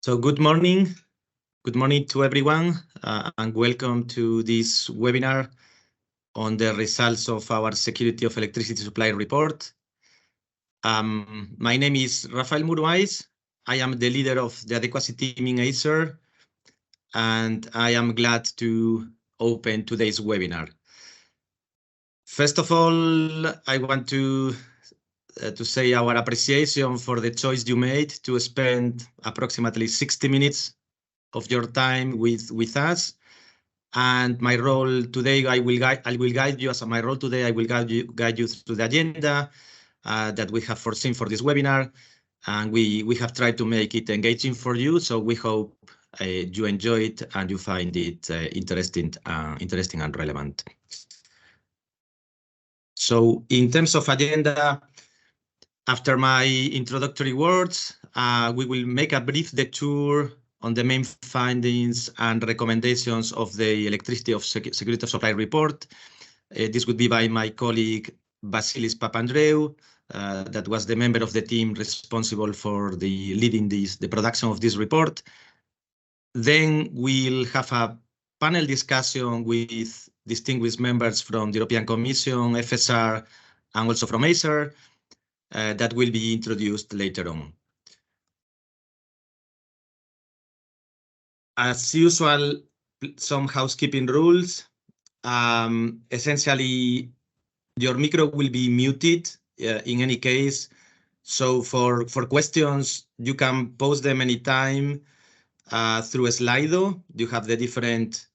So good morning to everyone, and welcome to this webinar on the results of our Security of Electricity Supply report. My name is Rafael Muruais. I am the leader of the adequacy team in ACER, and I am glad to open today's webinar. First of all, I want to say our appreciation for the choice you made to spend approximately 60 minutes of your time with us. And my role today, I will guide you. As my role today, I will guide you through the agenda that we have foreseen for this webinar, and we have tried to make it engaging for you. So we hope you enjoy it and you find it interesting and relevant. So in terms of agenda, after my introductory words, we will make a brief detour on the main findings and recommendations of the Electricity of Security of Supply report. This would be by my colleague Vasilis Papandreou, that was the member of the team responsible for leading the production of this report. Then we'll have a panel discussion with distinguished members from the European Commission, FSR, and also from ACER, that will be introduced later on. As usual, some housekeeping rules. Essentially, your micro will be muted in any case. So for questions, you can post them anytime through Slido. You have the different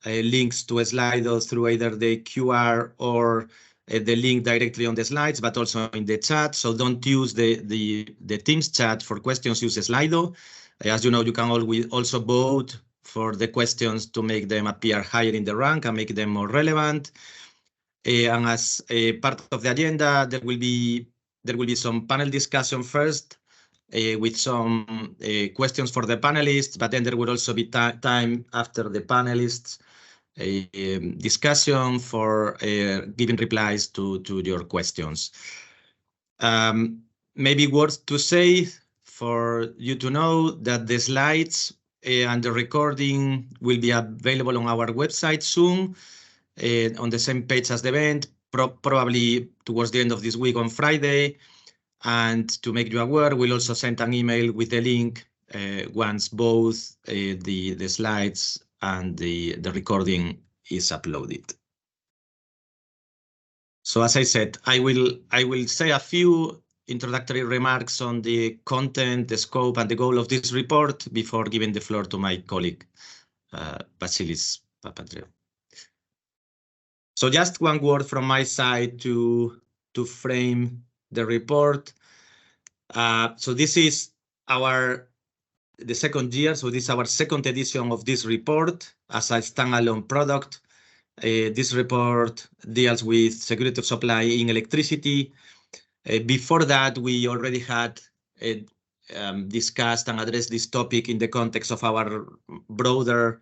links to Slido through either the QR or the link directly on the slides, but also in the chat. So don't use the Teams chat for questions, use Slido. As you know, you can always also vote for the questions to make them appear higher in the rank and make them more relevant. And as a part of the agenda, there will be some panel discussion first with some questions for the panelists, but then there will also be time after the panelists discussion for giving replies to your questions. Maybe worth to say for you to know that the slides and the recording will be available on our website soon, on the same page as the event, probably towards the end of this week on Friday. And to make you aware, we'll also send an email with the link once both the slides and the recording is uploaded. So as I said, I will say a few introductory remarks on the content, the scope, and the goal of this report before giving the floor to my colleague, Vasilis Papandreou. So just one word from my side to frame the report. So this is the second year. So this is our second edition of this report as a standalone product. This report deals with security of supply in electricity. Before that, we already had discussed and addressed this topic in the context of our broader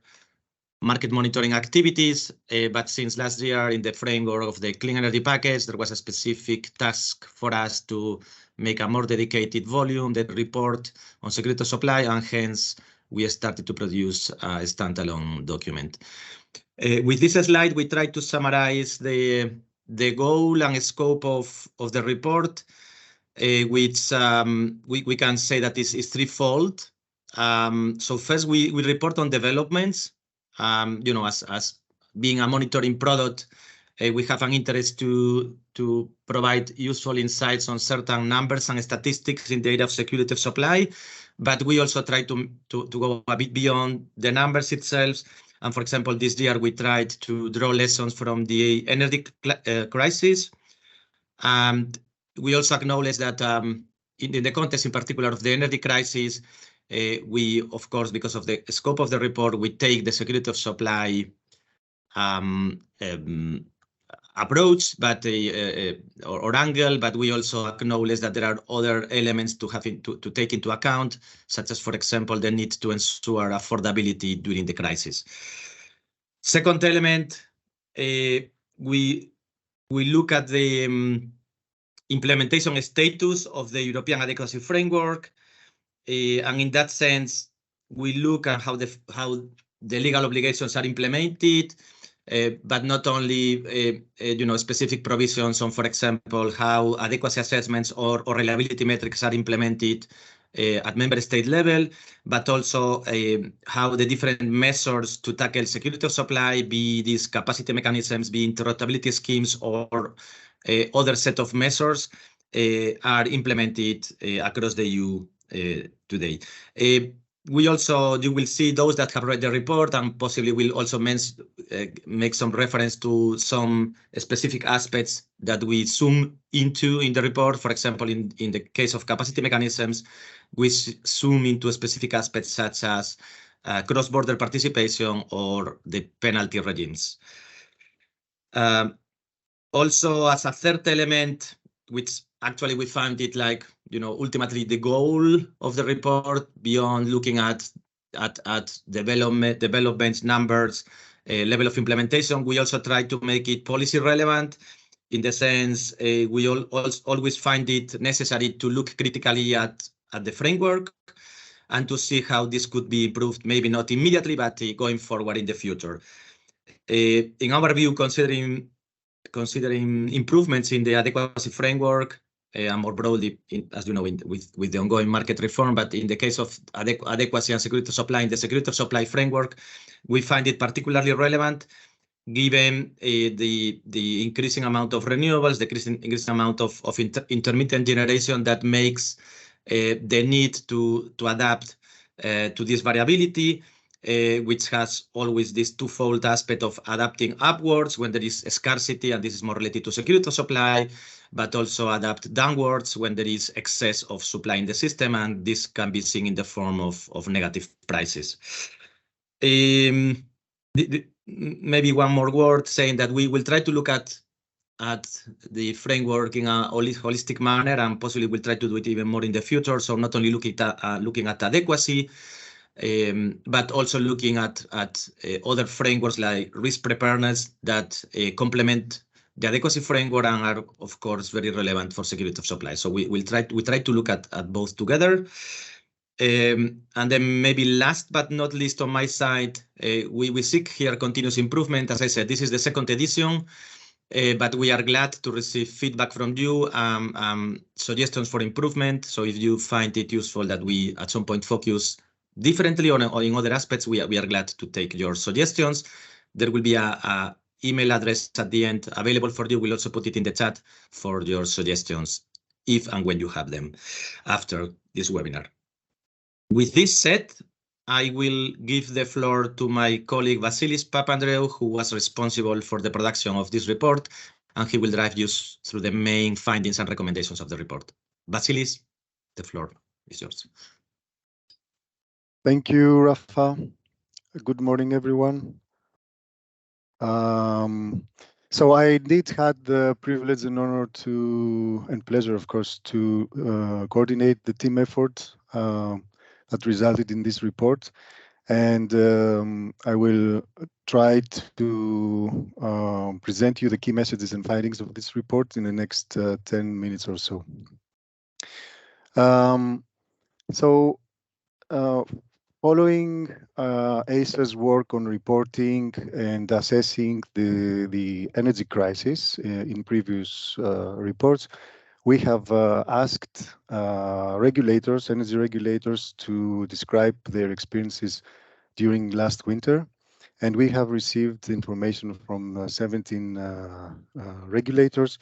market monitoring activities. But since last year, in the framework of the Clean Energy Package, there was a specific task for us to make a more dedicated volume, the report on security of supply, and hence we started to produce a standalone document. With this slide, we try to summarize the goal and scope of the report, which we can say that is threefold. So first, we report on developments. As being a monitoring product, we have an interest to provide useful insights on certain numbers and statistics in the area of security of supply. But we also try to go a bit beyond the numbers itself. And for example, this year we tried to draw lessons from the energy crisis. And we also acknowledge that in the context in particular of the energy crisis, we, of course, because of the scope of the report, we take the security of supply approach, but or angle, but we also acknowledge that there are other elements to take into account, such as, for example, the need to ensure affordability during the crisis. Second element, we look at the implementation status of the European adequacy framework, and in that sense, we look at how the legal obligations are implemented, but not only specific provisions on, for example, how adequacy assessments or reliability metrics are implemented at member state level, but also how the different measures to tackle security of supply, be these capacity mechanisms, be interruptibility schemes, or other set of measures are implemented across the EU today. You will see those that have read the report, and possibly will also make some reference to some specific aspects that we zoom into in the report. For example, in the case of capacity mechanisms, we zoom into specific aspects such as cross-border participation or the penalty regimes. Also, as a third element, which actually we found it like, ultimately the goal of the report, beyond looking at development numbers, level of implementation, we also try to make it policy relevant, in the sense we always find it necessary to look critically at the framework and to see how this could be improved, maybe not immediately, but going forward in the future. In our view, considering improvements in the adequacy framework, and more broadly, as you know, with the ongoing market reform, but in the case of adequacy and security of supply, in the security of supply framework, we find it particularly relevant given the increasing amount of renewables, the increasing amount of intermittent generation that makes the need to adapt to this variability, which has always this twofold aspect of adapting upwards when there is scarcity, and this is more related to security of supply, but also adapt downwards when there is excess of supply in the system, and this can be seen in the form of negative prices. Maybe one more word saying that we will try to look at the framework in a holistic manner, and possibly we'll try to do it even more in the future. So not only looking at adequacy, but also looking at other frameworks like risk preparedness that complement the adequacy framework and are, of course, very relevant for security of supply. So we try to look at both together. And then maybe last but not least on my side, we seek here continuous improvement. As I said, this is the second edition, but we are glad to receive feedback from you, suggestions for improvement. So if you find it useful that we at some point focus differently or in other aspects, we are glad to take your suggestions. There will be a email address at the end available for you. We'll also put it in the chat for your suggestions if and when you have them after this webinar. With this said, I will give the floor to my colleague Vasilis Papandreou, who was responsible for the production of this report, and he will drive you through the main findings and recommendations of the report. Vasilis, the floor is yours. Thank you, Rafa. Good morning, everyone. So I indeed had the privilege and honor and pleasure, of course, to coordinate the team effort that resulted in this report. And I will try to present you the key messages and findings of this report in the next 10 minutes or so. Following ACER's work on reporting and assessing the energy crisis in previous reports, we have asked energy regulators, to describe their experiences during last winter, and we have received information from 17 regulators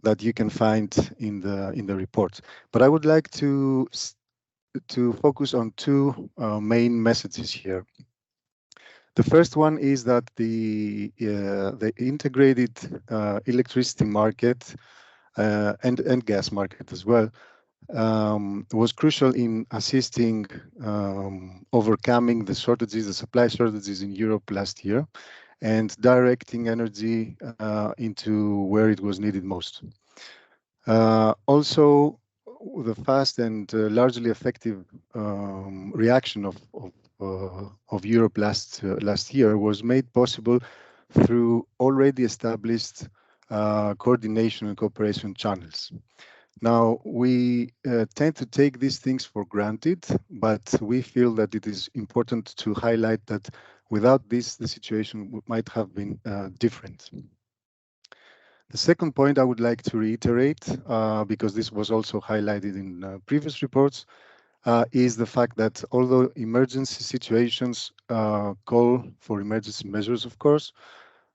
that you can find in the report. But I would like to focus on two main messages here. The first one is that the integrated electricity market and gas market as well was crucial in assisting overcoming the supply shortages in Europe last year, and directing energy into where it was needed most. Also, the fast and largely effective reaction of Europe last year was made possible through already established coordination and cooperation channels. Now, we tend to take these things for granted, but we feel that it is important to highlight that without this, the situation might have been different. The second point I would like to reiterate, because this was also highlighted in previous reports, is the fact that although emergency situations call for emergency measures, of course,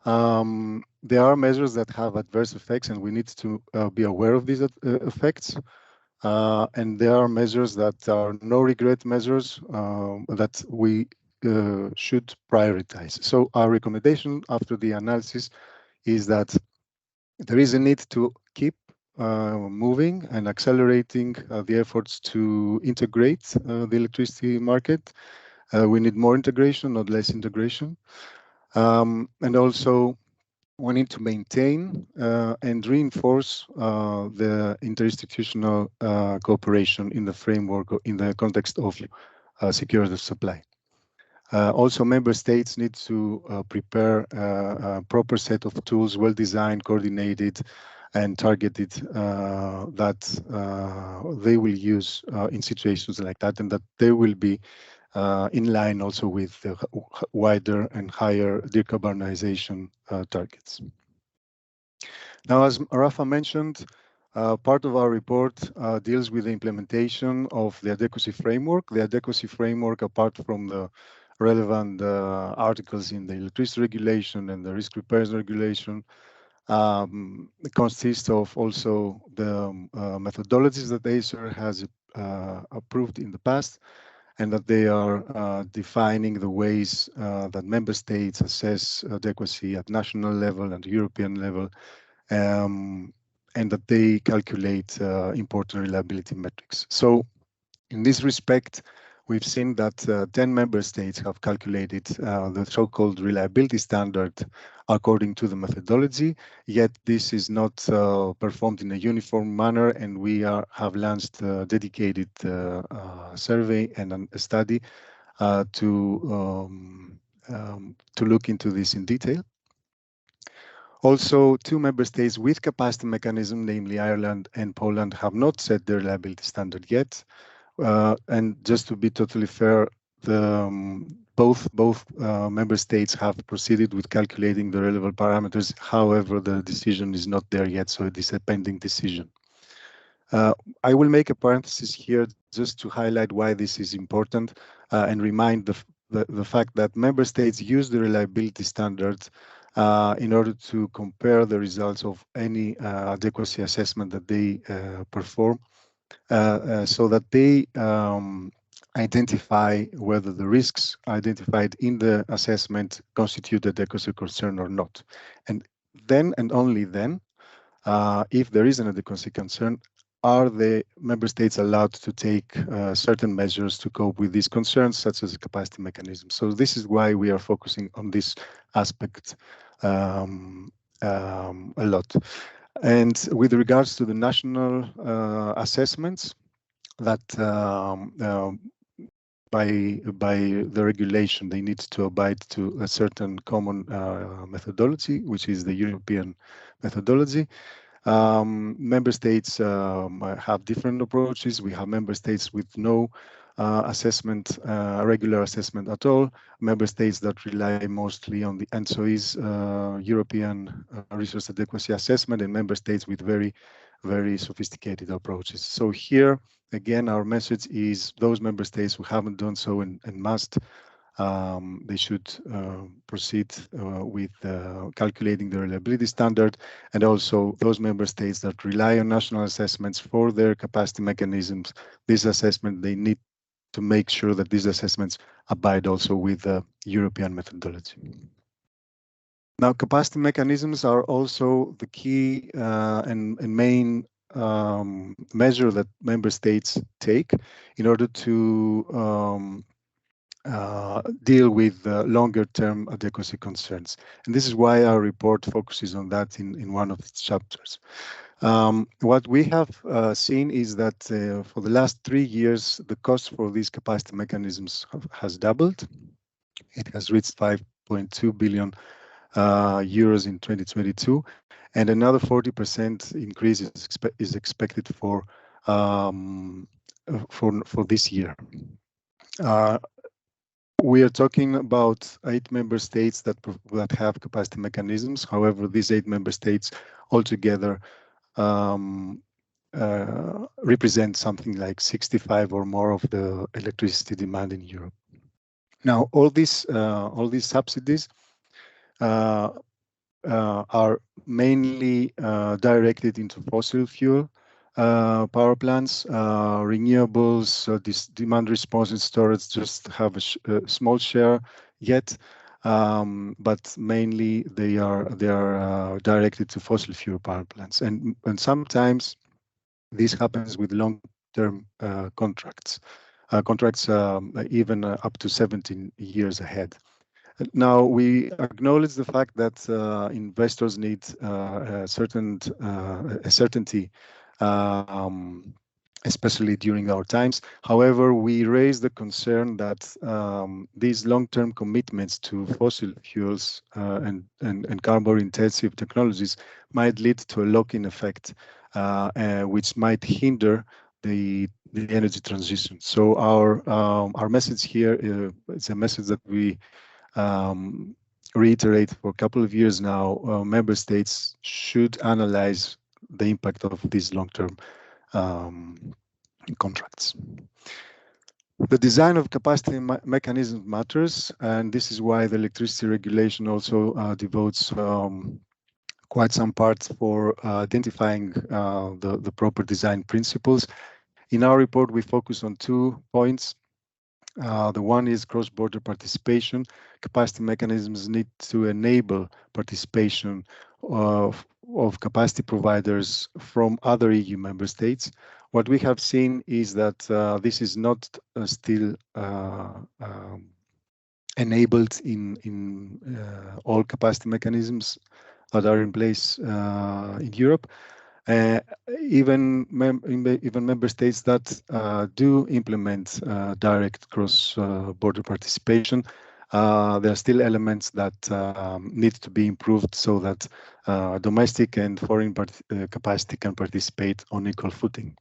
there are measures that have adverse effects, and we need to be aware of these effects. And there are measures that are no regret measures that we should prioritize. So our recommendation after the analysis is that there is a need to keep moving and accelerating the efforts to integrate the electricity market. We need more integration, not less integration. And also we need to maintain and reinforce the interinstitutional cooperation in the framework, in the context of security of supply. Also, member states need to prepare a proper set of tools, well designed, coordinated, and targeted that they will use in situations like that, and that they will be in line also with the wider and higher decarbonization targets. Now, as Rafa mentioned, part of our report deals with the implementation of the adequacy framework. The adequacy framework, apart from the relevant articles in the electricity regulation and the risk repairs regulation, consists of also the methodologies that ACER has approved in the past, and that they are defining the ways that member states assess adequacy at national level and European level, and that they calculate important reliability metrics. So in this respect, we've seen that 10 member states have calculated the so-called reliability standard according to the methodology, yet this is not performed in a uniform manner, and we have launched a dedicated survey and a study to look into this in detail. Also, two member states with capacity mechanism, namely Ireland and Poland, have not set their reliability standard yet. And just to be totally fair, both member states have proceeded with calculating the relevant parameters. However, the decision is not there yet, so it is a pending decision. I will make a parenthesis here just to highlight why this is important and remind the fact that member states use the reliability standards in order to compare the results of any adequacy assessment that they perform, so that they identify whether the risks identified in the assessment constitute adequacy concern or not. And then and only then, if there is an adequacy concern, are the member states allowed to take certain measures to cope with these concerns, such as a capacity mechanism. So this is why we are focusing on this aspect a lot. And with regards to the national assessments, that by the regulation, they need to abide to a certain common methodology, which is the European methodology. Member states have different approaches. We have member states with no assessment, regular assessment at all, member states that rely mostly on the ENTSO-Is European resource adequacy assessment, and member states with very, very sophisticated approaches. So here, again, our message is those member states who haven't done so and must, they should proceed with calculating the reliability standard, and also those member states that rely on national assessments for their capacity mechanisms, this assessment, they need to make sure that these assessments abide also with the European methodology. Now, capacity mechanisms are also the key and main measure that member states take in order to deal with longer-term adequacy concerns. And this is why our report focuses on that in one of its chapters. What we have seen is that for the last 3 years, the cost for these capacity mechanisms has doubled. It has reached 5.2 billion euros in 2022. and another 40% increase is expected for this year. We are talking about 8 member states that have capacity mechanisms. However, these 8 member states altogether represent something like 65 or more of the electricity demand in Europe. Now, all these subsidies are mainly directed into fossil fuel power plants, renewables. This demand response and storage just have a small share yet, but mainly they are directed to fossil fuel power plants, and sometimes this happens with long-term contracts, even up to 17 years ahead. Now, we acknowledge the fact that investors need a certainty, especially during our times. However, we raise the concern that these long-term commitments to fossil fuels and carbon-intensive technologies might lead to a lock-in effect, which might hinder the energy transition. So our message here is a message that we reiterate for a couple of years now. Member states should analyze the impact of these long-term contracts. The design of capacity mechanism matters, and this is why the electricity regulation also devotes quite some parts for identifying the proper design principles. In our report, we focus on 2 points. The one is cross-border participation. Capacity mechanisms need to enable participation of capacity providers from other EU member states. What we have seen is that this is not still enabled in all capacity mechanisms that are in place in Europe. Even member states that do implement direct cross-border participation, there are still elements that need to be improved so that domestic and foreign capacity can participate on equal footing.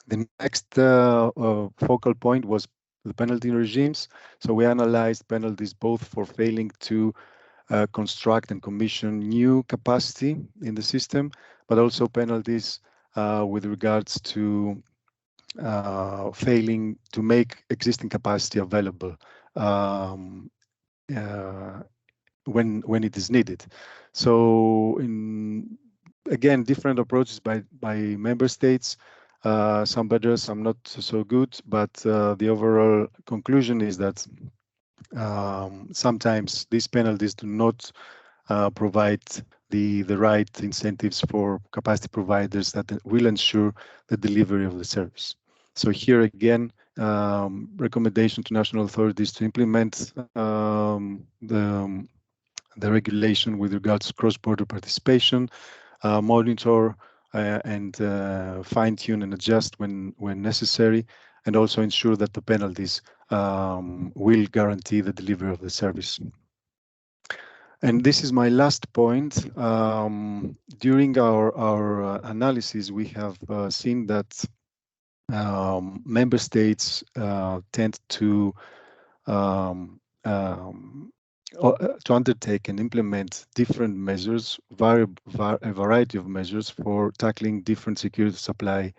The next focal point was the penalty regimes. So we analyzed penalties both for failing to construct and commission new capacity in the system, but also penalties with regards to failing to make existing capacity available when it is needed. So again, different approaches by member states, some better, some not so good, but the overall conclusion is that sometimes these penalties do not provide the right incentives for capacity providers that will ensure the delivery of the service. So here again, recommendation to national authorities to implement the regulation with regards to cross-border participation, monitor and fine-tune and adjust when necessary, and also ensure that the penalties will guarantee the delivery of the service. And this is my last point. During our analysis, we have seen that member states tend to undertake and implement different measures, a variety of measures for tackling different security supply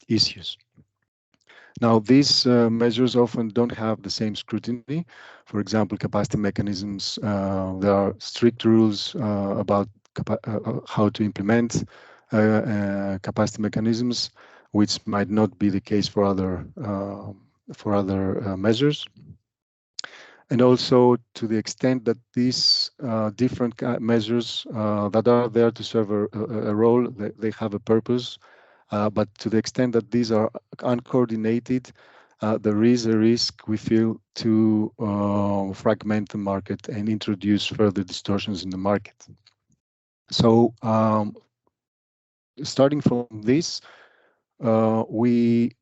issues. Now, these measures often don't have the same scrutiny. For example, capacity mechanisms, there are strict rules about how to implement capacity mechanisms, which might not be the case for other measures. And also, to the extent that these different measures that are there to serve a role, they have a purpose. But to the extent that these are uncoordinated, there is a risk, we feel, to fragment the market and introduce further distortions in the market. So starting from this, we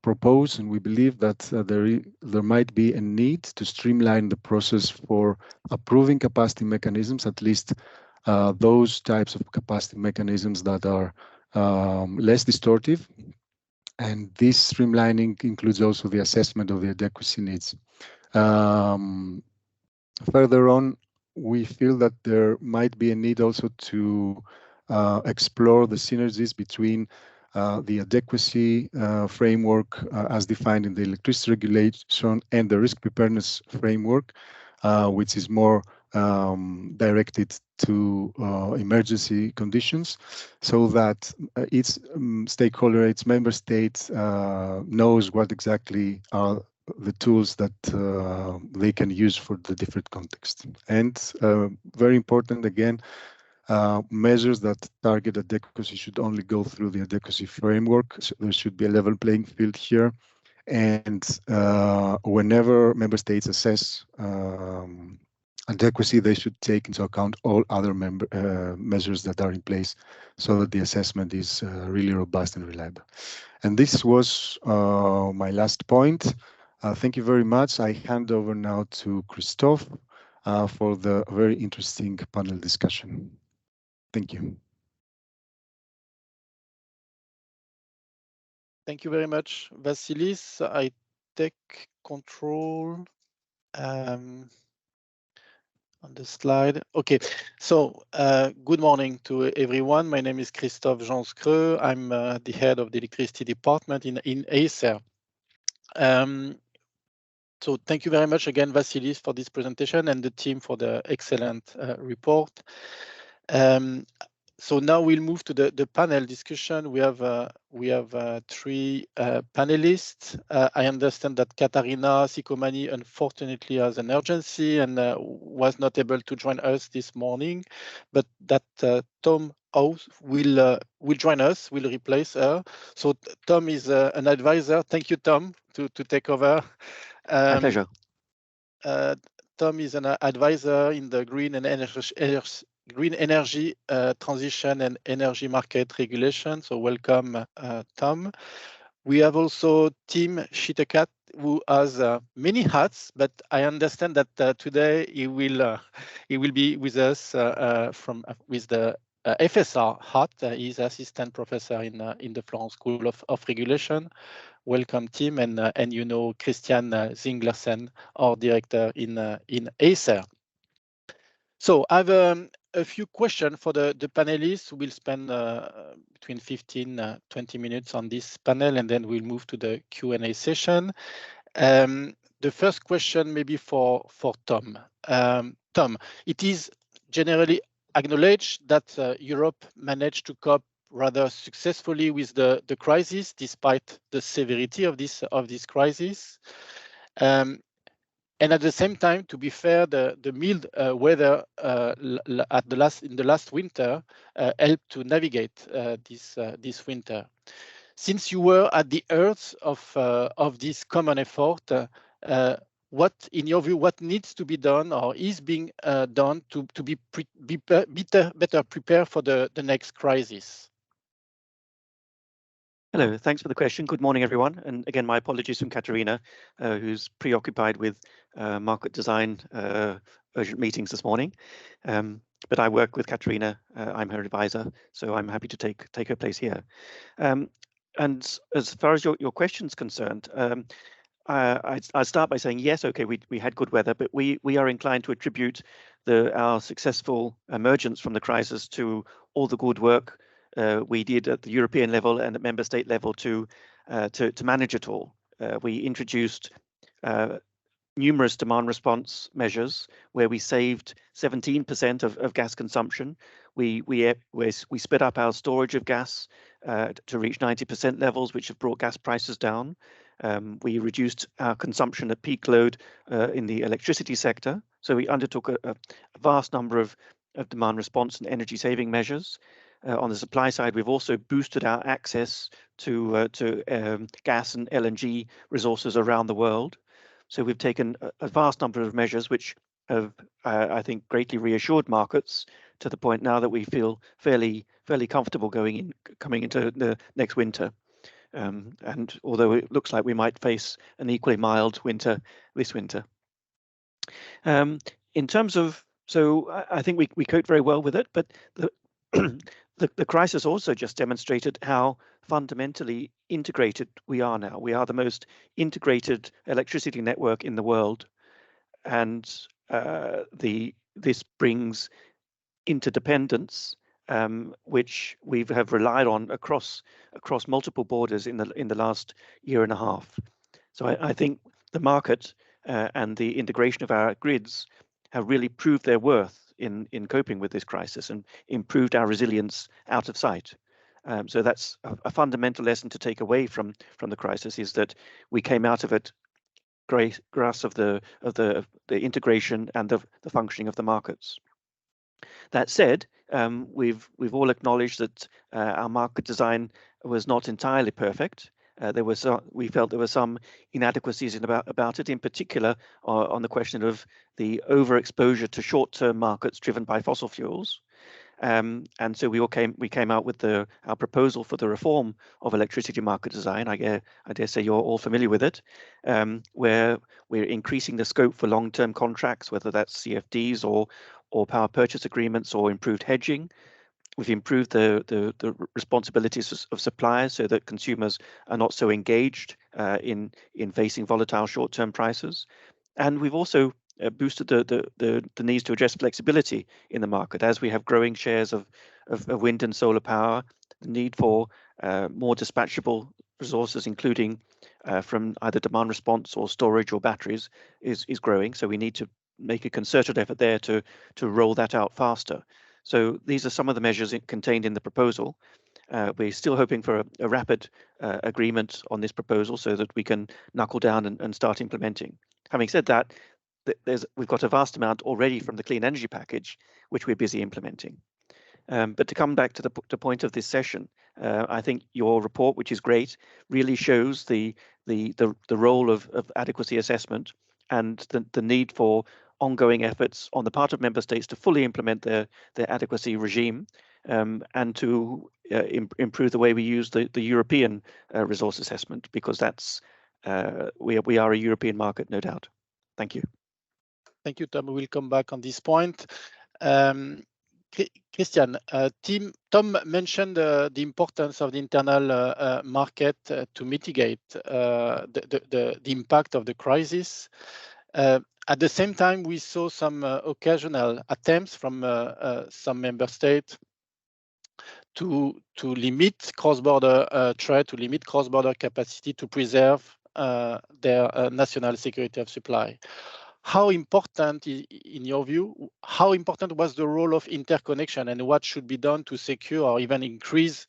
propose and we believe that there might be a need to streamline the process for approving capacity mechanisms, at least those types of capacity mechanisms that are less distortive. And this streamlining includes also the assessment of the adequacy needs. Further on, we feel that there might be a need also to explore the synergies between the adequacy framework as defined in the electricity regulation and the risk preparedness framework, which is more directed to emergency conditions, so that each stakeholder, each member state knows what exactly are the tools that they can use for the different contexts. And very important, again, measures that target adequacy should only go through the adequacy framework. So there should be a level playing field here. And whenever member states assess adequacy, they should take into account all other measures that are in place so that the assessment is really robust and reliable. And this was my last point. Thank you very much. I hand over now to Christophe for the very interesting panel discussion. Thank you. Thank you very much, Vasilis. I take control on the slide. Okay, so good morning to everyone. My name is Christophe Janscreux. I'm the head of the electricity department in ACER. So thank you very much again, Vasilis, for this presentation and the team for the excellent report. So now we'll move to the panel discussion. We have three panelists. I understand that Katarina Sicomani unfortunately has an urgency and was not able to join us this morning, but that Tom House will join us, will replace her. So Tom is an advisor. Thank you, Tom, to take over. My pleasure. Tom is an advisor in the green energy transition and energy market regulation. So welcome, Tom. We have also Tim Schittekat, who has many hats, but I understand that today he will be with us with the FSR hat. He's assistant professor in the Florence School of Regulation. Welcome, Tim, and you know Christian Zinglersen, our director in ACER. So I have a few questions for the panelists. We'll spend between 15-20 minutes on this panel, and then we'll move to the Q&A session. The first question maybe for Tom. Tom, it is generally acknowledged that Europe managed to cope rather successfully with the crisis, despite the severity of this crisis. And at the same time, to be fair, the mild weather in the last winter helped to navigate this winter. Since you were at the heart of this common effort, what, in your view, what needs to be done or is being done to be better prepared for the next crisis? Hello, thanks for the question. Good morning, everyone. And again, my apologies from Katerina, who's preoccupied with market design urgent meetings this morning. But I work with Katerina. I'm her advisor, so I'm happy to take her place here. And as far as your question's concerned, I'll start by saying, yes, okay, we had good weather, but we are inclined to attribute our successful emergence from the crisis to all the good work we did at the European level and at member state level to manage it all. We introduced numerous demand response measures where we saved 17% of gas consumption. We sped up our storage of gas to reach 90% levels, which have brought gas prices down. We reduced our consumption at peak load in the electricity sector. So we undertook a vast number of demand response and energy saving measures. On the supply side, we've also boosted our access to gas and LNG resources around the world. So we've taken a vast number of measures which have, I think, greatly reassured markets to the point now that we feel fairly comfortable coming into the next winter. And although it looks like we might face an equally mild winter this winter. In terms of So I think we coped very well with it, but the crisis also just demonstrated how fundamentally integrated we are now. We are the most integrated electricity network in the world, and this brings interdependence, which we have relied on across multiple borders in the last year and a half. So I think the market and the integration of our grids have really proved their worth in coping with this crisis and improved our resilience out of sight. So that's a fundamental lesson to take away from the crisis, is that we came out of it grasp of the integration and the functioning of the markets. That said, we've all acknowledged that our market design was not entirely perfect. We felt there were some inadequacies about it, in particular on the question of the overexposure to short-term markets driven by fossil fuels. And so we came out with our proposal for the reform of electricity market design. I dare say you're all familiar with it, where we're increasing the scope for long-term contracts, whether that's CFDs or power purchase agreements or improved hedging. We've improved the responsibilities of suppliers so that consumers are not so engaged in facing volatile short-term prices. And we've also boosted the needs to address flexibility in the market. As we have growing shares of wind and solar power, the need for more dispatchable resources, including from either demand response or storage or batteries, is growing. So we need to make a concerted effort there to roll that out faster. So these are some of the measures contained in the proposal. We're still hoping for a rapid agreement on this proposal so that we can knuckle down and start implementing. Having said that, we've got a vast amount already from the clean energy package, which we're busy implementing. But to come back to the point of this session, I think your report, which is great, really shows the role of adequacy assessment and the need for ongoing efforts on the part of member states to fully implement their adequacy regime, and to improve the way we use the European resource assessment, because that's we are a European market, no doubt. Thank you. Thank you, Tom. We'll come back on this point. Christian, Tom mentioned the importance of the internal market to mitigate the impact of the crisis. At the same time, we saw some occasional attempts from some member states to limit cross-border trade, to limit cross-border capacity, to preserve their national security of supply. How important, in your view, how important was the role of interconnection, and what should be done to secure or even increase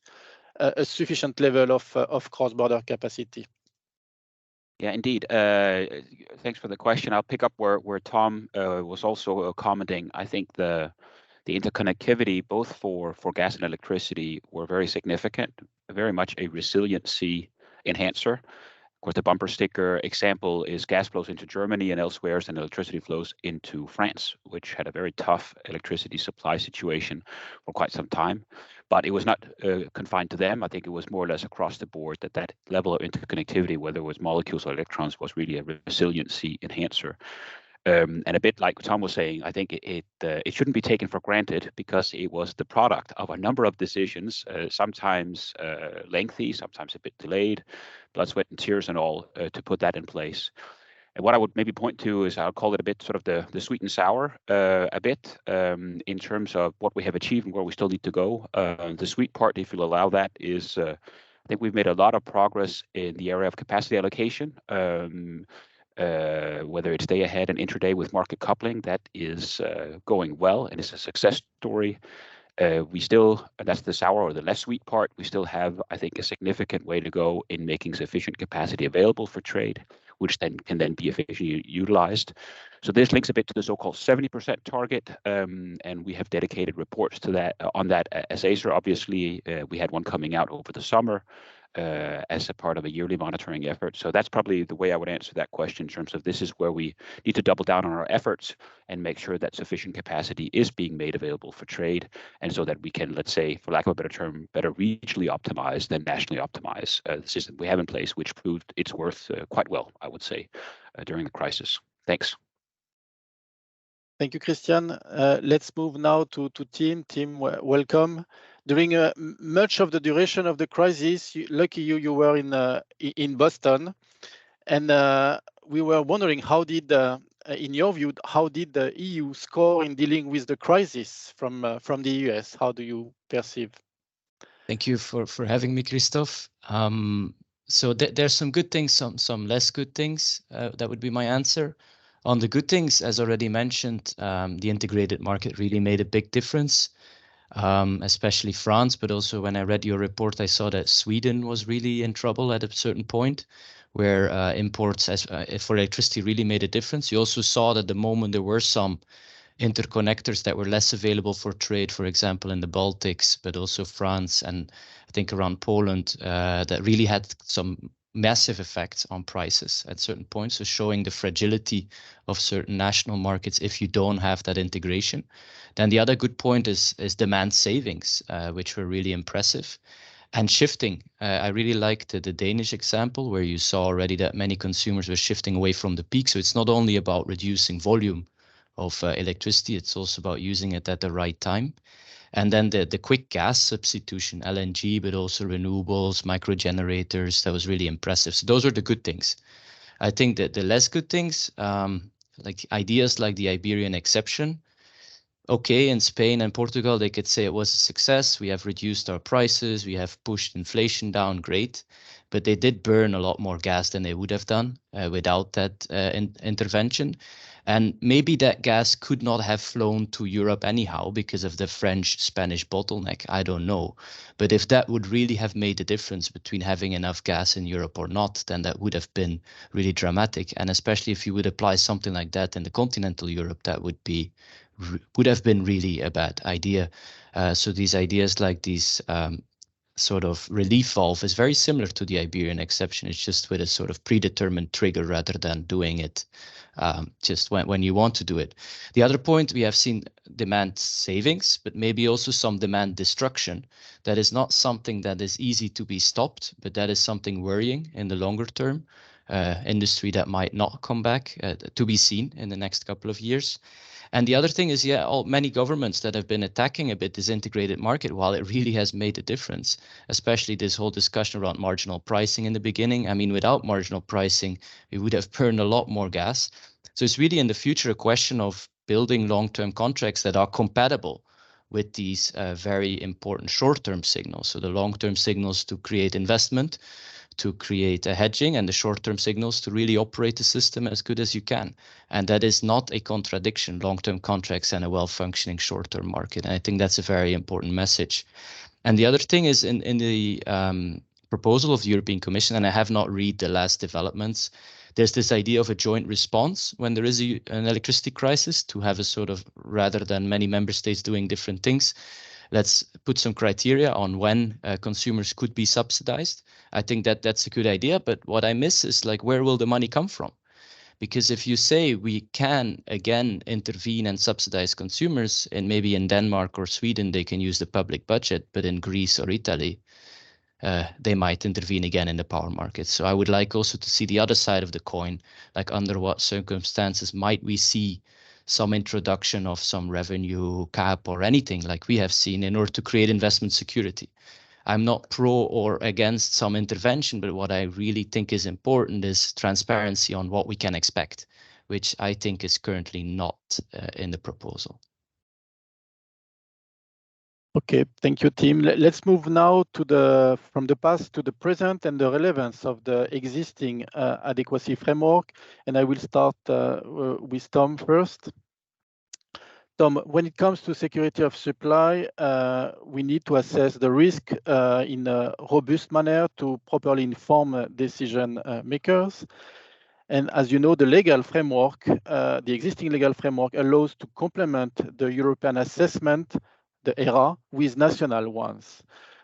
a sufficient level of cross-border capacity? Yeah, indeed. Thanks for the question. I'll pick up where Tom was also commenting. I think the interconnectivity, both for gas and electricity, were very significant, very much a resiliency enhancer. Of course, the bumper sticker example is gas flows into Germany and elsewhere, and electricity flows into France, which had a very tough electricity supply situation for quite some time. But it was not confined to them. I think it was more or less across the board that level of interconnectivity, whether it was molecules or electrons, was really a resiliency enhancer. And a bit like Tom was saying, I think it shouldn't be taken for granted, because it was the product of a number of decisions, sometimes lengthy, sometimes a bit delayed, blood, sweat, and tears and all, to put that in place. And what I would maybe point to is, I'll call it a bit sort of the sweet and sour a bit, in terms of what we have achieved and where we still need to go. The sweet part, if you'll allow that, is I think we've made a lot of progress in the area of capacity allocation. Whether it's day ahead and intraday with market coupling, that is going well and it's a success story. We still, that's the sour or the less sweet part, we still have, I think, a significant way to go in making sufficient capacity available for trade, which then can be efficiently utilized. So this links a bit to the so-called 70% target, and we have dedicated reports to that on that as ACER. Obviously, we had one coming out over the summer as a part of a yearly monitoring effort. So that's probably the way I would answer that question, in terms of this is where we need to double down on our efforts and make sure that sufficient capacity is being made available for trade, and so that we can, let's say, for lack of a better term, better regionally optimize than nationally optimize the system we have in place, which proved its worth quite well, I would say, during the crisis. Thanks. Thank you, Christian. Let's move now to Tim. Tim, welcome. During much of the duration of the crisis, lucky you were in Boston, and we were wondering in your view, how did the EU score in dealing with the crisis from the US? How do you perceive? Thank you for having me, Christophe. So there's some good things, some less good things. That would be my answer. On the good things, as already mentioned, the integrated market really made a big difference, especially France. But also when I read your report, I saw that Sweden was really in trouble at a certain point, where imports for electricity really made a difference. You also saw that the moment there were some interconnectors that were less available for trade, for example, in the Baltics, but also France and I think around Poland, that really had some massive effects on prices at certain points. So showing the fragility of certain national markets if you don't have that integration. Then the other good point is demand savings, which were really impressive. And shifting, I really liked the Danish example where you saw already that many consumers were shifting away from the peak. So it's not only about reducing volume of electricity, it's also about using it at the right time. And then the quick gas substitution, LNG, but also renewables, micro generators, that was really impressive. So those are the good things. I think that the less good things, like ideas like the Iberian exception, okay, in Spain and Portugal, they could say it was a success. We have reduced our prices. We have pushed inflation down. Great. But they did burn a lot more gas than they would have done without that intervention. And maybe that gas could not have flown to Europe anyhow because of the French-Spanish bottleneck. I don't know. But if that would really have made a difference between having enough gas in Europe or not, then that would have been really dramatic. And especially if you would apply something like that in the continental Europe, that would have been really a bad idea. So these ideas like these sort of relief valve is very similar to the Iberian exception. It's just with a sort of predetermined trigger rather than doing it just when you want to do it. The other point, we have seen demand savings, but maybe also some demand destruction. That is not something that is easy to be stopped, but that is something worrying in the longer term. Industry that might not come back, to be seen in the next couple of years. And the other thing is, many governments that have been attacking a bit this integrated market, while it really has made a difference, especially this whole discussion around marginal pricing in the beginning. I mean, without marginal pricing, we would have burned a lot more gas. So it's really in the future a question of building long-term contracts that are compatible with these very important short-term signals. So the long-term signals to create investment, to create a hedging, and the short-term signals to really operate the system as good as you can. And that is not a contradiction, long-term contracts and a well-functioning short-term market. And I think that's a very important message. And the other thing is in the proposal of the European Commission, and I have not read the last developments, there's this idea of a joint response when there is an electricity crisis, to have a sort of, rather than many member states doing different things, let's put some criteria on when consumers could be subsidized. I think that's a good idea, but what I miss is like, where will the money come from? Because if you say we can again intervene and subsidize consumers, and maybe in Denmark or Sweden they can use the public budget, but in Greece or Italy they might intervene again in the power market. So I would like also to see the other side of the coin, like under what circumstances might we see some introduction of some revenue cap or anything like we have seen in order to create investment security. I'm not pro or against some intervention, but what I really think is important is transparency on what we can expect, which I think is currently not in the proposal. Okay, thank you, Tim. Let's move now from the past to the present and the relevance of the existing adequacy framework. And I will start with Tom first. Tom, when it comes to security of supply, we need to assess the risk in a robust manner to properly inform decision makers. And as you know, the legal framework, the existing legal framework allows to complement the European assessment, the ERA, with national ones.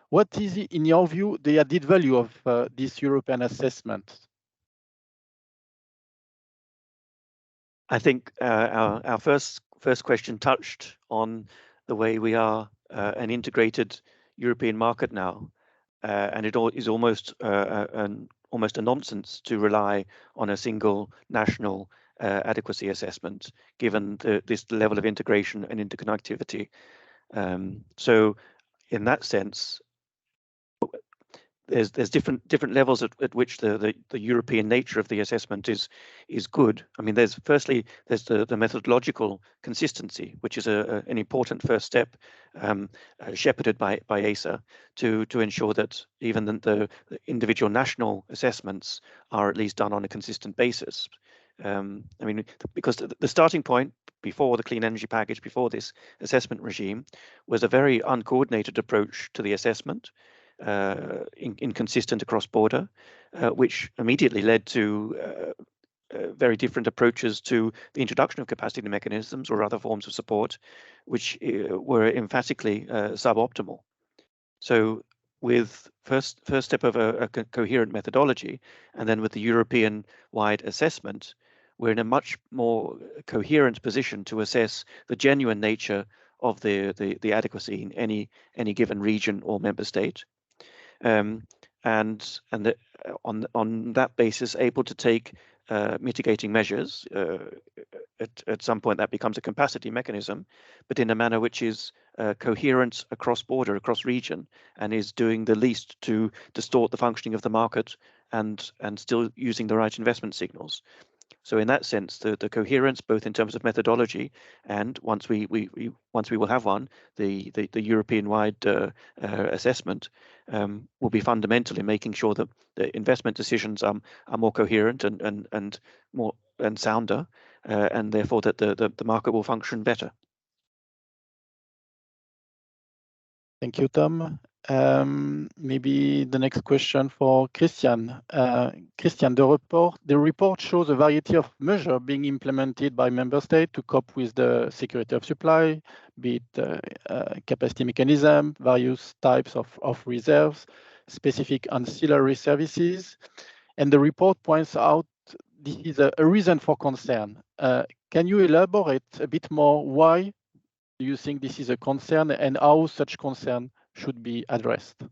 What is, in your view, the added value of this European assessment? I think our first question touched on the way we are an integrated European market now, and it is almost a nonsense to rely on a single national adequacy assessment, given this level of integration and interconnectivity. So in that sense, there's different levels at which the European nature of the assessment is good. I mean, there's the methodological consistency, which is an important first step, shepherded by ACER to ensure that even the individual national assessments are at least done on a consistent basis. I mean, because the starting point before the clean energy package, before this assessment regime, was a very uncoordinated approach to the assessment. Inconsistent across border, which immediately led to very different approaches to the introduction of capacity mechanisms or other forms of support, which were emphatically suboptimal. So with first step of a coherent methodology, and then with the European-wide assessment, we're in a much more coherent position to assess the genuine nature of the adequacy in any given region or member state. And on that basis, able to take mitigating measures. At some point, that becomes a capacity mechanism, but in a manner which is coherent across border, across region, and is doing the least to distort the functioning of the market and still using the right investment signals. So in that sense, the coherence, both in terms of methodology and once we will have one, the European-wide assessment will be fundamental in making sure that the investment decisions are more coherent and more sounder, and therefore that the market will function better. Thank you, Tom. Maybe the next question for Christian. Christian, the report shows a variety of measures being implemented by member states to cope with the security of supply, be it capacity mechanism, various types of reserves, specific ancillary services. And the report points out this is a reason for concern. Can you elaborate a bit more why do you think this is a concern and how such concern should be addressed?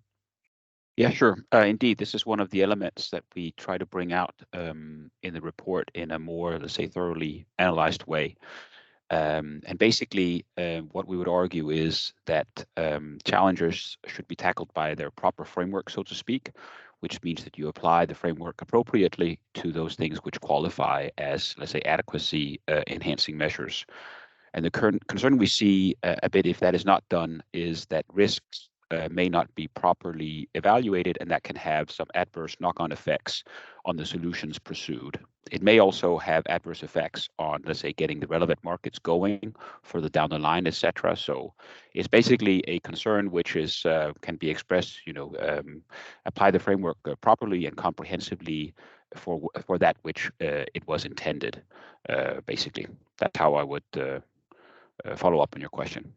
Yeah, sure. Indeed, this is one of the elements that we try to bring out in the report in a more, let's say, thoroughly analyzed way. And basically, what we would argue is that challengers should be tackled by their proper framework, so to speak, which means that you apply the framework appropriately to those things which qualify as, let's say, adequacy enhancing measures. And the current concern we see a bit, if that is not done, is that risks may not be properly evaluated, and that can have some adverse knock-on effects on the solutions pursued. It may also have adverse effects on, let's say, getting the relevant markets going further down the line, etc. So it's basically a concern which is can be expressed, apply the framework properly and comprehensively for that which it was intended. Basically, that's how I would follow up on your question.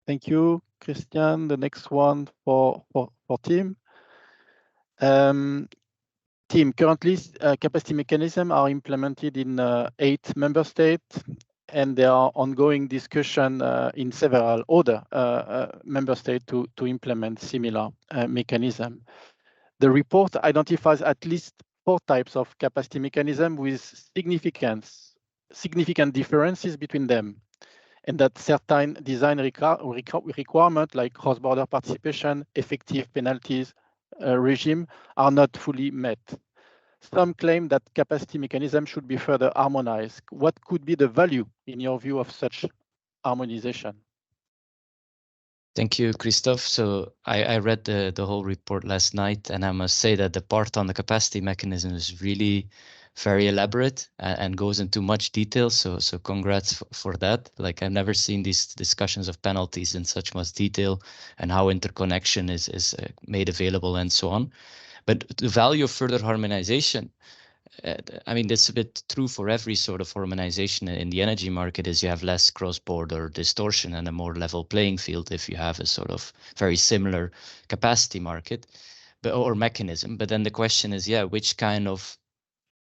Thank you, Christian. The next one for Tim. Tim, currently capacity mechanisms are implemented in 8 member states, and there are ongoing discussion in several other member states to implement similar mechanism. The report identifies at least 4 types of capacity mechanism with significant differences between them, and that certain design requirements like cross-border participation, effective penalties regime are not fully met. Some claim that capacity mechanism should be further harmonized. What could be the value, in your view, of such harmonization? Thank you, Christophe. So I read the whole report last night, and I must say that the part on the capacity mechanism is really very elaborate and goes into much detail. So congrats for that. Like, I've never seen these discussions of penalties in such much detail and how interconnection is made available and so on. But the value of further harmonization, I mean, that's a bit true for every sort of harmonization in the energy market, is you have less cross-border distortion and a more level playing field if you have a sort of very similar capacity market or mechanism. But then the question is, which kind of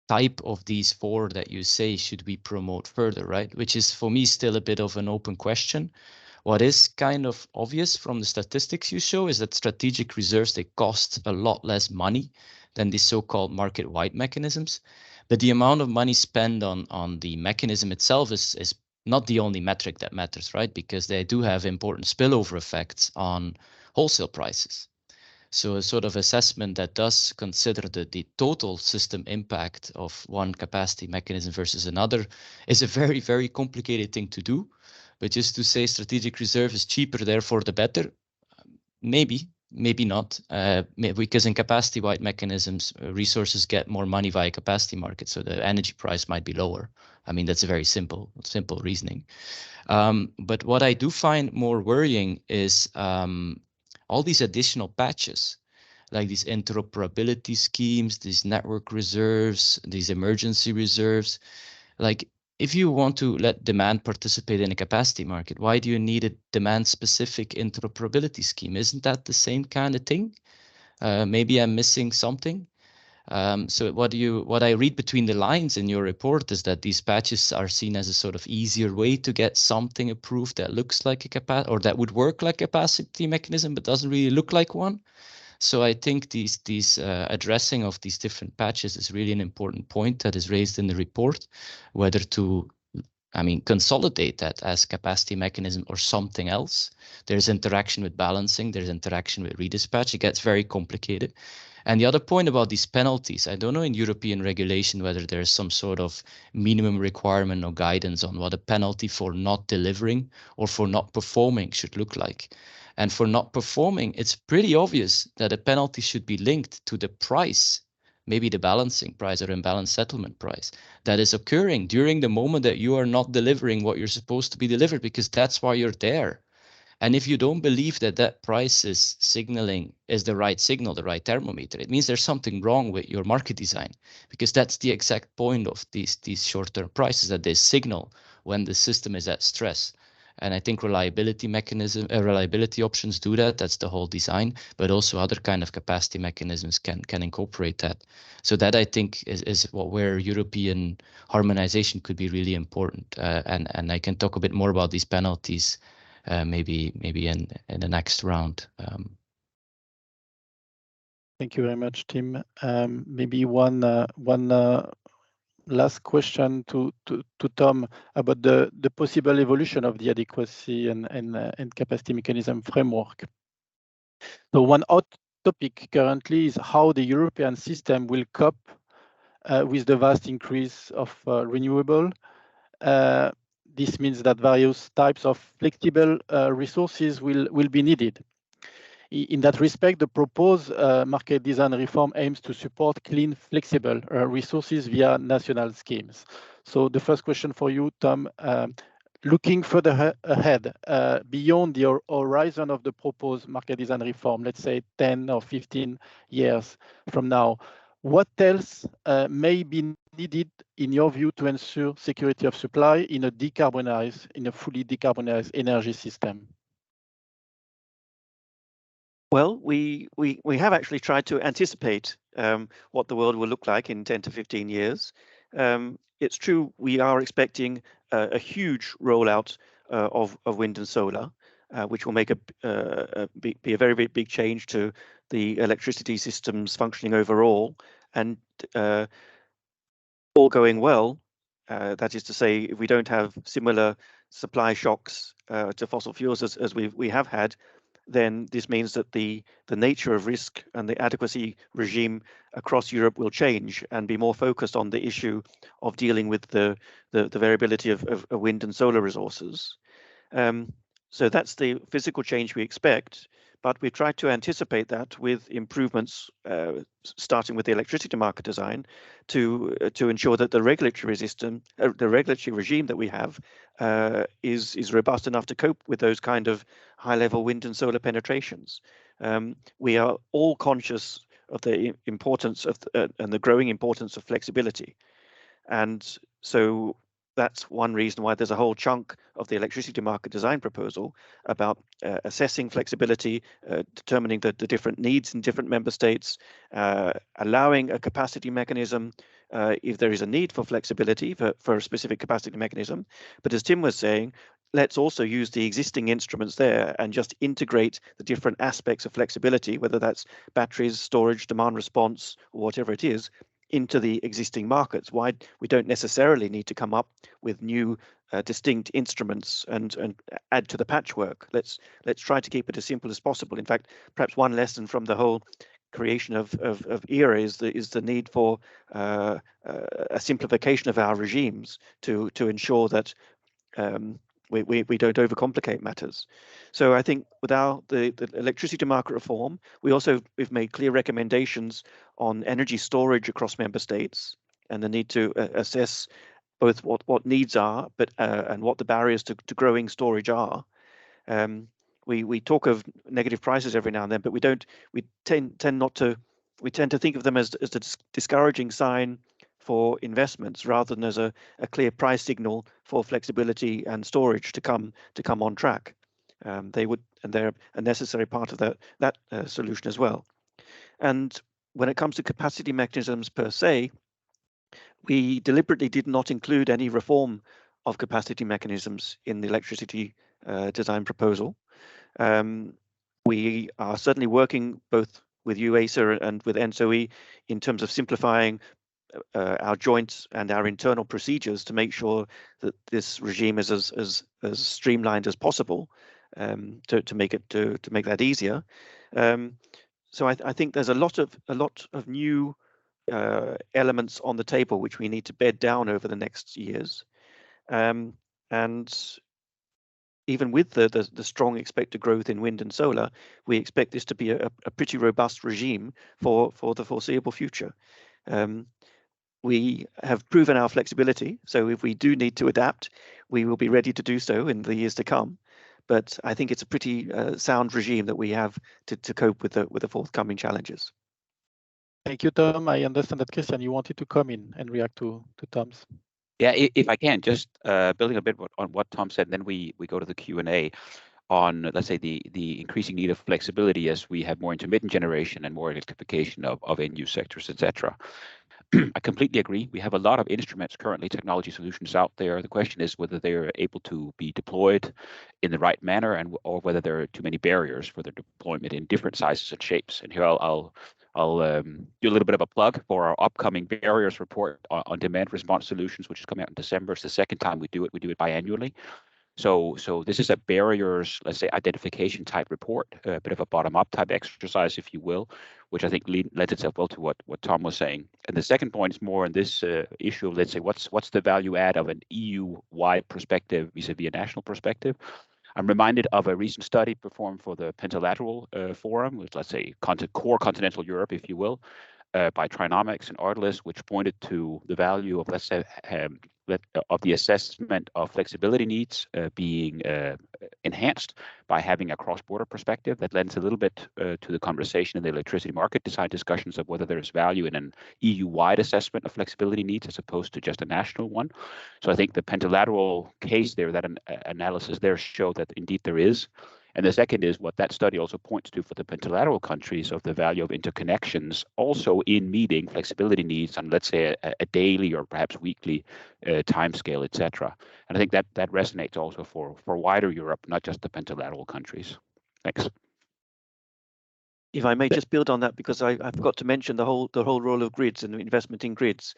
type of these 4 that you say should we promote further, right? Which is for me still a bit of an open question. What is kind of obvious from the statistics you show is that strategic reserves, they cost a lot less money than the so-called market-wide mechanisms. But the amount of money spent on the mechanism itself is not the only metric that matters, right? Because they do have important spillover effects on wholesale prices. So a sort of assessment that does consider the total system impact of one capacity mechanism versus another is a very, very complicated thing to do. But just to say strategic reserve is cheaper, therefore the better, maybe not, because in capacity-wide mechanisms, resources get more money via capacity market, so the energy price might be lower. I mean, that's a very simple reasoning. But what I do find more worrying is all these additional patches, like these interoperability schemes, these network reserves, these emergency reserves. Like, if you want to let demand participate in a capacity market, why do you need a demand-specific interoperability scheme? Isn't that the same kind of thing? Maybe I'm missing something. So what I read between the lines in your report is that these patches are seen as a sort of easier way to get something approved that looks like a capacity, or that would work like a capacity mechanism, but doesn't really look like one. So I think these addressing of these different patches is really an important point that is raised in the report, whether to, I mean, consolidate that as capacity mechanism or something else. There's interaction with balancing, there's interaction with redispatch. It gets very complicated. And the other point about these penalties, I don't know in European regulation whether there's some sort of minimum requirement or guidance on what a penalty for not delivering or for not performing should look like. And for not performing, it's pretty obvious that a penalty should be linked to the price, maybe the balancing price or imbalance settlement price, that is occurring during the moment that you are not delivering what you're supposed to be delivered, because that's why you're there. And if you don't believe that that price is signaling is the right signal, the right thermometer, it means there's something wrong with your market design, because that's the exact point of these short-term prices, that they signal when the system is at stress. And I think reliability options do that. That's the whole design, but also other kind of capacity mechanisms can incorporate that. So that, I think, is where European harmonization could be really important. And I can talk a bit more about these penalties maybe in the next round. Thank you very much, Tim. Maybe one last question to Tom about the possible evolution of the adequacy and capacity mechanism framework. So one hot topic currently is how the European system will cope with the vast increase of renewable. This means that various types of flexible resources will be needed. In that respect, the proposed market design reform aims to support clean, flexible resources via national schemes. So the first question for you, Tom, looking further ahead, beyond the horizon of the proposed market design reform, let's say 10 or 15 years from now, what else may be needed, in your view, to ensure security of supply in a fully decarbonized energy system? Well, we have actually tried to anticipate what the world will look like in 10 to 15 years. It's true, we are expecting a huge rollout of wind and solar, which will make be a very, very big change to the electricity systems functioning overall. And all going well, that is to say, if we don't have similar supply shocks to fossil fuels as we have had, then this means that the nature of risk and the adequacy regime across Europe will change and be more focused on the issue of dealing with the variability of wind and solar resources. So that's the physical change we expect, but we've tried to anticipate that with improvements, starting with the electricity market design, to ensure that the regulatory regime that we have is robust enough to cope with those kind of high-level wind and solar penetrations. We are all conscious of the importance of and the growing importance of flexibility, and so that's one reason why there's a whole chunk of the electricity market design proposal about assessing flexibility, determining the different needs in different member states, allowing a capacity mechanism if there is a need for flexibility for a specific capacity mechanism. But as Tim was saying, let's also use the existing instruments there and just integrate the different aspects of flexibility, whether that's batteries, storage, demand response, or whatever it is, into the existing markets. Why we don't necessarily need to come up with new distinct instruments and add to the patchwork. Let's try to keep it as simple as possible. In fact, perhaps one lesson from the whole creation of ACER is the need for a simplification of our regimes to ensure that we don't overcomplicate matters. So I think with the electricity market reform, we've made clear recommendations on energy storage across member states and the need to assess both what needs are, but and what the barriers to growing storage are. We talk of negative prices every now and then, but we tend to think of them as a discouraging sign for investments rather than as a clear price signal for flexibility and storage to come on track. They're a necessary part of that solution as well. And when it comes to capacity mechanisms per se, we deliberately did not include any reform of capacity mechanisms in the electricity design proposal. We are certainly working both with ACER and with ENTSO-E in terms of simplifying our joint and our internal procedures to make sure that this regime is as streamlined as possible, to make that easier. So I think there's a lot of new elements on the table which we need to bed down over the next years, and even with the strong expected growth in wind and solar, we expect this to be a pretty robust regime for the foreseeable future. We have proven our flexibility, so if we do need to adapt, we will be ready to do so in the years to come. But I think it's a pretty sound regime that we have to cope with the forthcoming challenges. Thank you, Tom. I understand that, Christian, you wanted to come in and react to Tom's. Yeah, if I can, just building a bit on what Tom said, and then we go to the Q&A on, let's say, the increasing need of flexibility as we have more intermittent generation and more electrification of end-use sectors, etc. I completely agree. We have a lot of instruments currently, technology solutions out there. The question is whether they're able to be deployed in the right manner, or whether there are too many barriers for their deployment in different sizes and shapes. And here I'll do a little bit of a plug for our upcoming barriers report on demand response solutions, which is coming out in December. It's the second time we do it. We do it biannually. So this is a barriers, let's say, identification type report, a bit of a bottom-up type exercise, if you will, which I think lends itself well to what Tom was saying. And the second point is more on this issue of, let's say, what's the value add of an EU-wide perspective vis-a-vis a national perspective. I'm reminded of a recent study performed for the Pentalateral Forum, which, let's say, core continental Europe, if you will, by Trinomics and Artelis, which pointed to the value of, let's say, of the assessment of flexibility needs being enhanced by having a cross-border perspective. That lends a little bit to the conversation in the electricity market design discussions of whether there's value in an EU-wide assessment of flexibility needs as opposed to just a national one. So I think the Pentalateral case there, that analysis there showed that indeed there is. And the second is what that study also points to for the pentalateral countries of the value of interconnections also in meeting flexibility needs on, let's say, a daily or perhaps weekly timescale, etc. And I think that resonates also for wider Europe, not just the pentalateral countries. Thanks. If I may just build on that, because I forgot to mention the whole role of grids and investment in grids.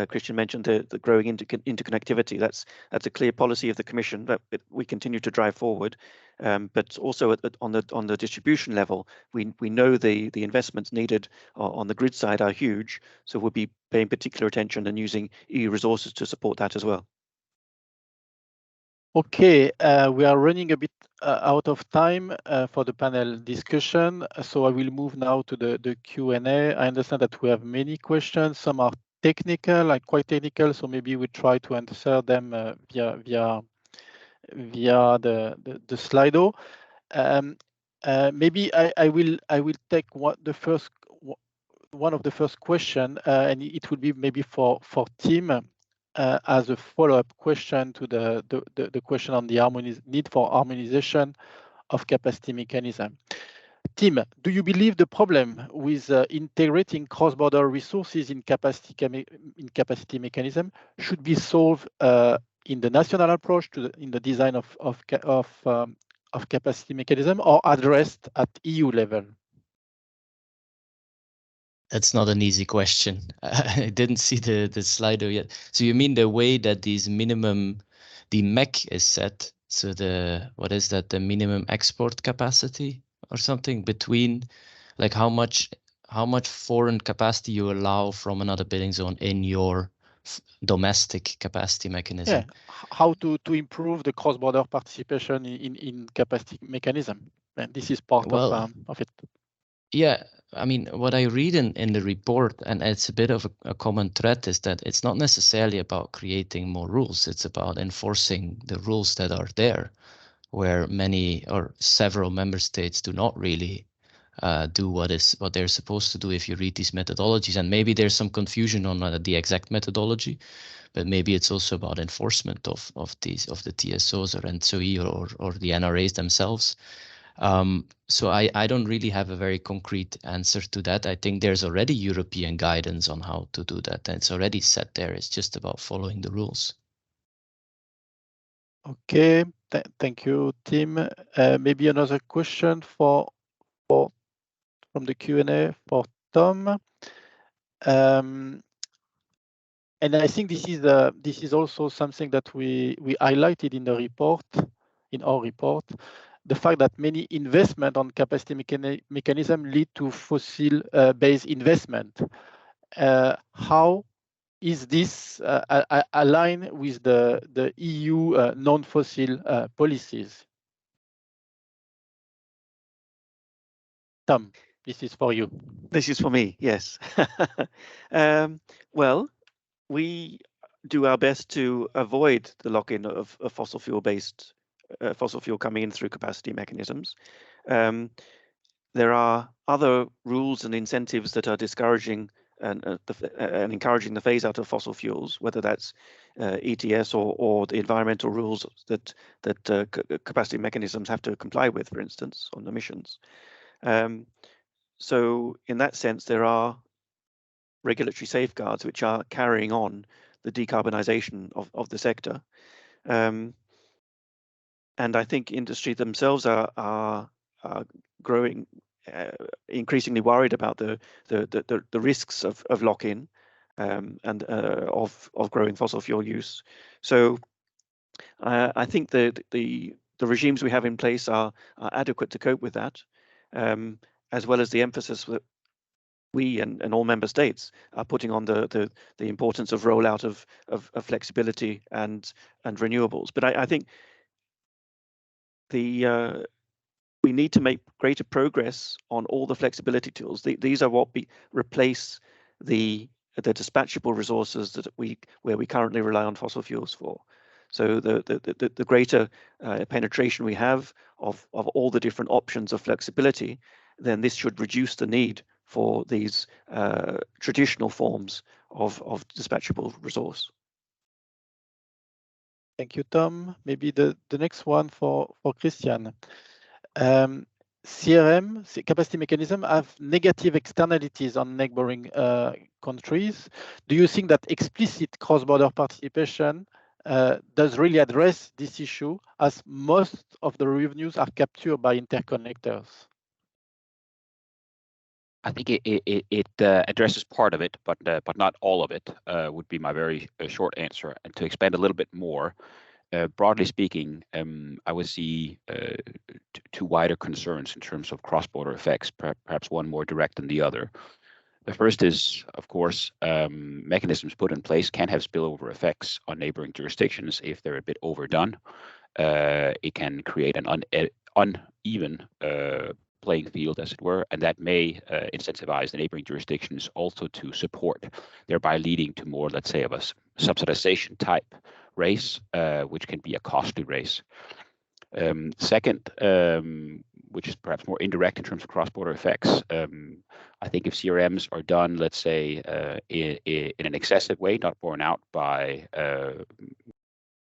Christian mentioned the growing interconnectivity. That's a clear policy of the Commission that we continue to drive forward. But also on the distribution level, we know the investments needed on the grid side are huge. So we'll be paying particular attention and using EU resources to support that as well. Okay, we are running a bit out of time for the panel discussion, so I will move now to the Q&A. I understand that we have many questions. Some are technical, like quite technical, so maybe we try to answer them via the Slido. Maybe I will take one of the first question, and it will be maybe for Tim. As a follow-up question to the question on the need for harmonization of capacity mechanism. Tim, do you believe the problem with integrating cross-border resources in capacity mechanism should be solved in the national approach in the design of capacity mechanism, or addressed at EU level? That's not an easy question. I didn't see the Slido yet. So you mean the way that these minimum, the MEC is set? So what is that? The minimum export capacity or something between, like how much foreign capacity you allow from another bidding zone in your domestic capacity mechanism? Yeah, how to improve the cross-border participation in capacity mechanism, and this is part of it. Yeah, I mean, what I read in the report, and it's a bit of a common thread, is that it's not necessarily about creating more rules. It's about enforcing the rules that are there, where many or several member states do not really do what they're supposed to do if you read these methodologies. And maybe there's some confusion on the exact methodology, but maybe it's also about enforcement of the TSOs or NSOE or the NRAs themselves. So I don't really have a very concrete answer to that. I think there's already European guidance on how to do that, and it's already set there. It's just about following the rules. Okay, thank you, Tim. Maybe another question from the Q&A for Tom. And I think this is also something that we highlighted in our report, the fact that many investment on capacity mechanism lead to fossil-based investment. How is this aligned with the EU non-fossil policies? Tom, this is for you. This is for me, yes. Well, we do our best to avoid the lock-in of fossil fuel coming in through capacity mechanisms. There are other rules and incentives that are discouraging and encouraging the phase out of fossil fuels, whether that's ETS or the environmental rules that capacity mechanisms have to comply with, for instance, on emissions. So in that sense, there are regulatory safeguards which are carrying on the decarbonisation of the sector. And I think industry themselves are growing, increasingly worried about the risks of lock-in and of growing fossil fuel use. So I think the regimes we have in place are adequate to cope with that, as well as the emphasis that we and all member states are putting on the importance of rollout of flexibility and renewables. But I think we need to make greater progress on all the flexibility tools. These are what replace the dispatchable resources where we currently rely on fossil fuels for. So the greater penetration we have of all the different options of flexibility, then this should reduce the need for these traditional forms of dispatchable resource. Thank you, Tom. Maybe the next one for Christian. CRM, capacity mechanism, have negative externalities on neighboring countries. Do you think that explicit cross-border participation does really address this issue, as most of the revenues are captured by interconnectors? I think it addresses part of it, but not all of it, would be my very short answer. And to expand a little bit more, broadly speaking, I would see two wider concerns in terms of cross-border effects, perhaps one more direct than the other. The first is, of course, mechanisms put in place can have spillover effects on neighboring jurisdictions if they're a bit overdone. It can create an uneven playing field, as it were, and that may incentivize the neighboring jurisdictions also to support, thereby leading to more, let's say, of a subsidization type race, which can be a costly race. Second, which is perhaps more indirect in terms of cross-border effects, I think if CRMs are done, let's say, in an excessive way, not borne out by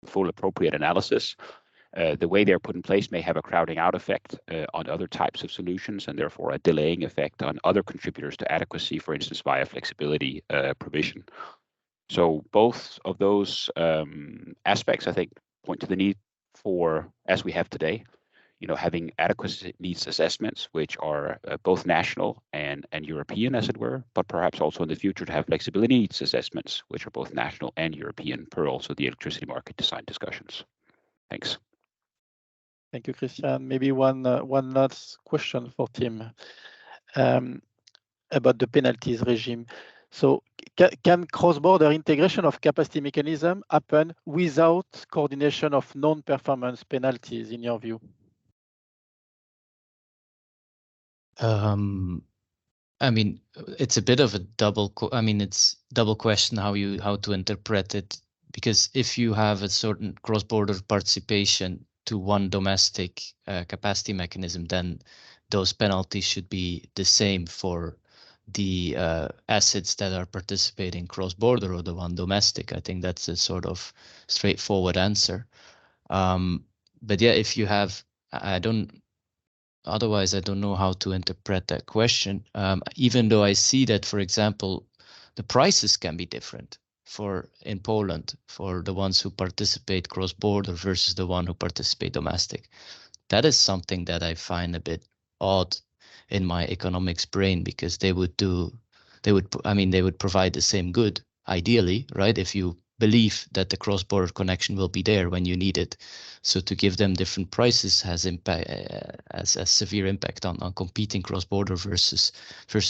full appropriate analysis, the way they're put in place may have a crowding out effect on other types of solutions, and therefore a delaying effect on other contributors to adequacy, for instance, via flexibility provision. So both of those aspects, I think, point to the need for, as we have today, having adequacy needs assessments, which are both national and European, as it were, but perhaps also in the future to have flexibility needs assessments, which are both national and European, per also the electricity market design discussions. Thanks. Thank you, Christian. Maybe one last question for Tim about the penalties regime. So can cross-border integration of capacity mechanism happen without coordination of non-performance penalties, in your view? I mean, it's a bit of a it's double question how to interpret it, because if you have a certain cross-border participation to one domestic capacity mechanism, then those penalties should be the same for the assets that are participating cross-border or the one domestic. I think that's a sort of straightforward answer. But yeah, if you have, otherwise, I don't know how to interpret that question. Even though I see that, for example, the prices can be different in Poland for the ones who participate cross-border versus the one who participate domestic. That is something that I find a bit odd in my economics brain, because they would provide the same good, ideally, right? If you believe that the cross-border connection will be there when you need it. So to give them different prices has a severe impact on competing cross-border versus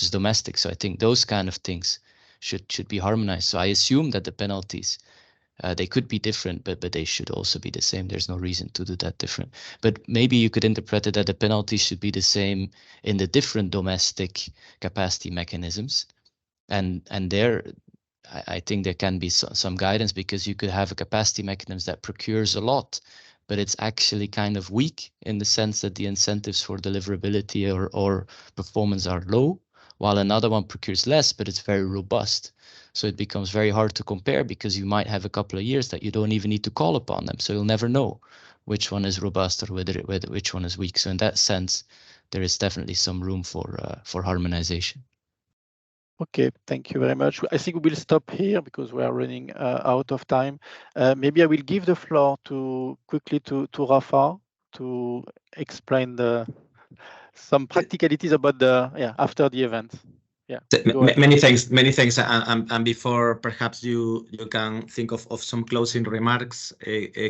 domestic. So I think those kind of things should be harmonized. So I assume that the penalties, they could be different, but they should also be the same. There's no reason to do that different. But maybe you could interpret it that the penalties should be the same in the different domestic capacity mechanisms. And there, I think there can be some guidance, because you could have a capacity mechanism that procures a lot, but it's actually kind of weak in the sense that the incentives for deliverability or performance are low, while another one procures less, but it's very robust. So it becomes very hard to compare, because you might have a couple of years that you don't even need to call upon them. So you'll never know which one is robust or which one is weak. So in that sense, there is definitely some room for harmonization. Okay, thank you very much. I think we will stop here because we are running out of time. Maybe I will give the floor quickly to Rafa to explain some practicalities about after the event. Yeah. Many thanks. And before perhaps you can think of some closing remarks,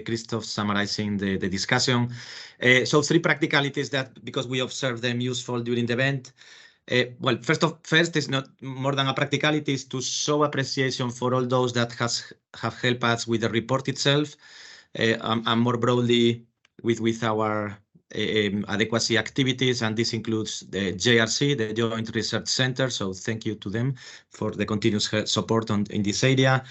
Christoph summarizing the discussion. So 3 practicalities that, because we observed them useful during the event. Well, first is not more than a practicality, is to show appreciation for all those that have helped us with the report itself, and more broadly with our adequacy activities, and this includes the JRC, the Joint Research Center. So thank you to them for the continuous support in this area.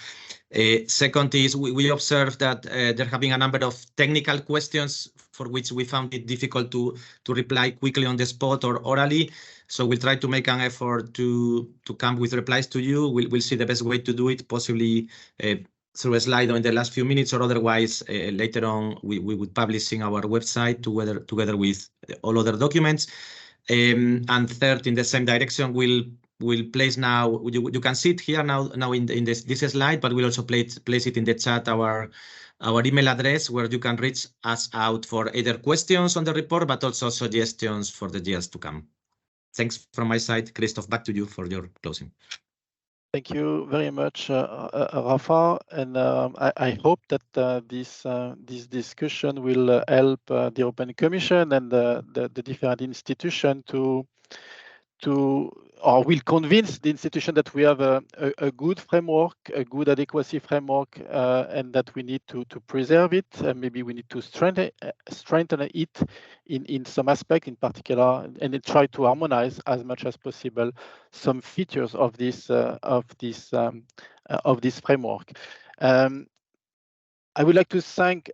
Second is we observed that there have been a number of technical questions for which we found it difficult to reply quickly on the spot or orally. So we'll try to make an effort to come with replies to you. We'll see the best way to do it, possibly through a slide in the last few minutes, or otherwise later on we would publish in our website together with all other documents. And third, in the same direction, we'll place now, you can see it here now in this slide, but we'll also place it in the chat our email address, where you can reach us out for either questions on the report, but also suggestions for the years to come. Thanks from my side. Christoph, back to you for your closing. Thank you very much, Rafa, and I hope that this discussion will help the European Commission and the different institutions or will convince the institution that we have a good framework, a good adequacy framework, and that we need to preserve it. Maybe we need to strengthen it in some aspect, in particular, and try to harmonize as much as possible some features of this framework. I would like to thank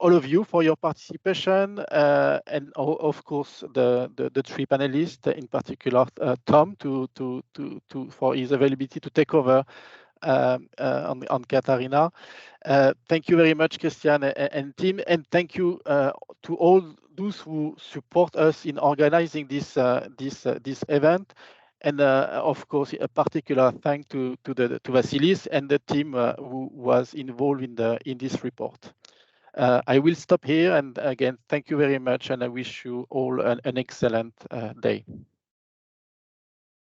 all of you for your participation, and of course the 3 panelists, in particular Tom, for his availability to take over on Katarina. Thank you very much, Christian and Tim, and thank you to all those who support us in organizing this event. And of course, a particular thank to Vasilis and the team who was involved in this report. I will stop here, and again, thank you very much, and I wish you all an excellent day.